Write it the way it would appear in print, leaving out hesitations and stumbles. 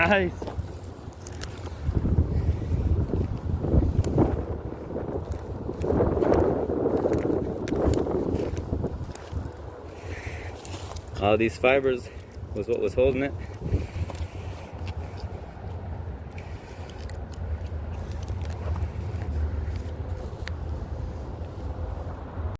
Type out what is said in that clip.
Nice. All these fibers was what was holding it.